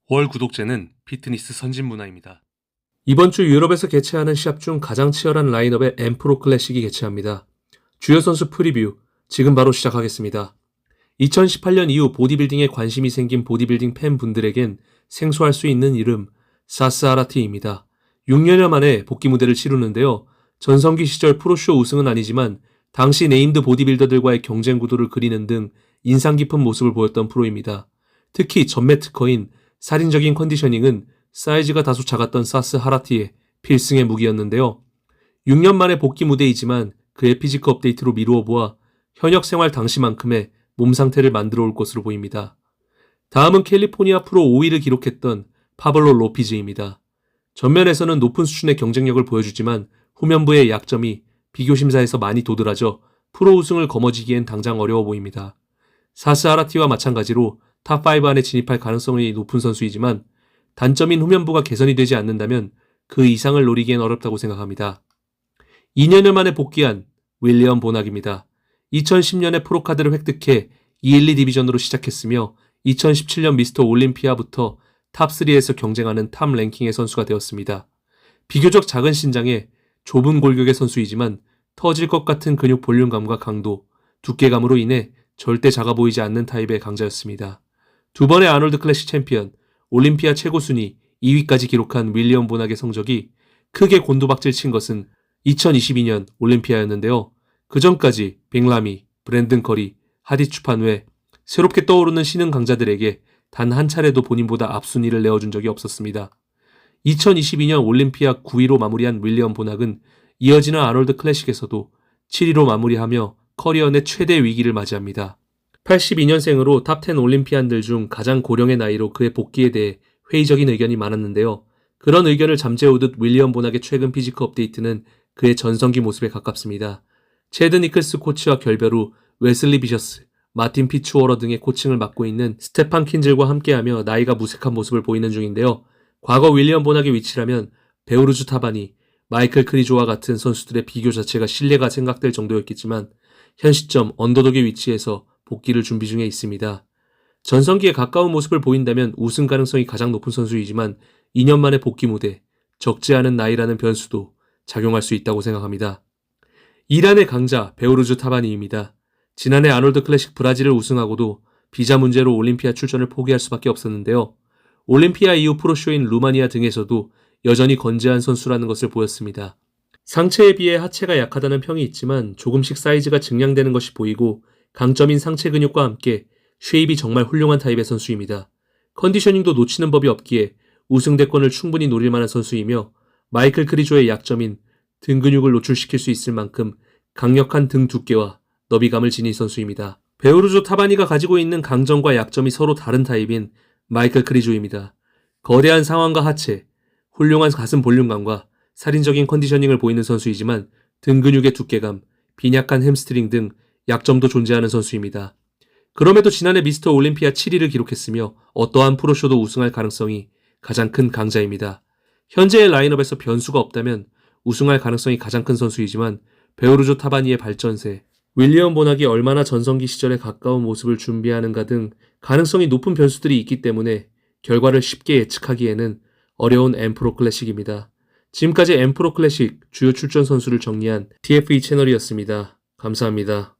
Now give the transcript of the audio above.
월 구독제는 피트니스 선진 문화입니다. 이번 주 유럽에서 개최하는 시합 중 가장 치열한 라인업의 엠프로 클래식이 개최합니다. 주요 선수 프리뷰, 지금 바로 시작하겠습니다. 2018년 이후 보디빌딩에 관심이 생긴 보디빌딩 팬분들에겐 생소할 수 있는 이름, 사스 아라티입니다. 6년여 만에 복귀 무대를 치르는데요. 전성기 시절 프로쇼 우승은 아니지만 당시 네임드 보디빌더들과의 경쟁 구도를 그리는 등 인상 깊은 모습을 보였던 프로입니다. 특히 전매 특허인 살인적인 컨디셔닝은 사이즈가 다소 작았던 사스 하라티의 필승의 무기였는데요. 6년 만에 복귀 무대이지만 그의 피지크 업데이트로 미루어 보아 현역 생활 당시만큼의 몸 상태를 만들어 올 것으로 보입니다. 다음은 캘리포니아 프로 5위를 기록했던 파블로 로피즈입니다. 전면에서는 높은 수준의 경쟁력을 보여주지만 후면부의 약점이 비교 심사에서 많이 도드라져 프로 우승을 거머쥐기엔 당장 어려워 보입니다. 사스 하라티와 마찬가지로 탑5 안에 진입할 가능성이 높은 선수이지만 단점인 후면부가 개선이 되지 않는다면 그 이상을 노리기엔 어렵다고 생각합니다. 2년여 만에 복귀한 윌리엄 보낙입니다. 2010년에 프로카드를 획득해 212 디비전으로 시작했으며 2017년 미스터 올림피아부터 탑3에서 경쟁하는 탑 랭킹의 선수가 되었습니다. 비교적 작은 신장에 좁은 골격의 선수이지만 터질 것 같은 근육 볼륨감과 강도, 두께감으로 인해 절대 작아 보이지 않는 타입의 강자였습니다. 두 번의 아놀드 클래식 챔피언, 올림피아 최고 순위 2위까지 기록한 윌리엄 보낙의 성적이 크게 곤두박질 친 것은 2022년 올림피아였는데요. 그 전까지 빅라미, 브랜든 커리, 하디 추판 외 새롭게 떠오르는 신흥 강자들에게 단 한 차례도 본인보다 앞순위를 내어준 적이 없었습니다. 2022년 올림피아 9위로 마무리한 윌리엄 보낙은 이어지는 아놀드 클래식에서도 7위로 마무리하며 커리어 내 최대 위기를 맞이합니다. 82년생으로 탑10 올림피안들 중 가장 고령의 나이로 그의 복귀에 대해 회의적인 의견이 많았는데요. 그런 의견을 잠재우듯 윌리엄 보낙의 최근 피지크 업데이트는 그의 전성기 모습에 가깝습니다. 체드 니클스 코치와 결별 후 웨슬리 비셔스, 마틴 피츠워러 등의 코칭을 맡고 있는 스테판 킨즐과 함께하며 나이가 무색한 모습을 보이는 중인데요. 과거 윌리엄 보낙의 위치라면 베우르주 타바니, 마이클 크리조와 같은 선수들의 비교 자체가 신뢰가 생각될 정도였겠지만 현 시점 언더독의 위치에서 복귀를 준비 중에 있습니다. 전성기에 가까운 모습을 보인다면 우승 가능성이 가장 높은 선수이지만 2년 만에 복귀 무대, 적지 않은 나이라는 변수도 작용할 수 있다고 생각합니다. 이란의 강자 베우르주 타바니입니다. 지난해 아놀드 클래식 브라질을 우승하고도 비자 문제로 올림피아 출전을 포기할 수밖에 없었는데요. 올림피아 이후 프로쇼인 루마니아 등에서도 여전히 건재한 선수라는 것을 보였습니다. 상체에 비해 하체가 약하다는 평이 있지만 조금씩 사이즈가 증량되는 것이 보이고 강점인 상체 근육과 함께 쉐입이 정말 훌륭한 타입의 선수입니다. 컨디셔닝도 놓치는 법이 없기에 우승대권을 충분히 노릴 만한 선수이며 마이클 크리조의 약점인 등 근육을 노출시킬 수 있을 만큼 강력한 등 두께와 너비감을 지닌 선수입니다. 베우르조 타바니가 가지고 있는 강점과 약점이 서로 다른 타입인 마이클 크리조입니다. 거대한 상완과 하체, 훌륭한 가슴 볼륨감과 살인적인 컨디셔닝을 보이는 선수이지만 등 근육의 두께감, 빈약한 햄스트링 등 약점도 존재하는 선수입니다. 그럼에도 지난해 미스터 올림피아 7위를 기록했으며 어떠한 프로쇼도 우승할 가능성이 가장 큰 강자입니다. 현재의 라인업에서 변수가 없다면 우승할 가능성이 가장 큰 선수이지만 베우르조 타바니의 발전세, 윌리엄 보낙이 얼마나 전성기 시절에 가까운 모습을 준비하는가 등 가능성이 높은 변수들이 있기 때문에 결과를 쉽게 예측하기에는 어려운 엠프로 클래식입니다. 지금까지 엠프로 클래식 주요 출전 선수를 정리한 TFE 채널이었습니다. 감사합니다.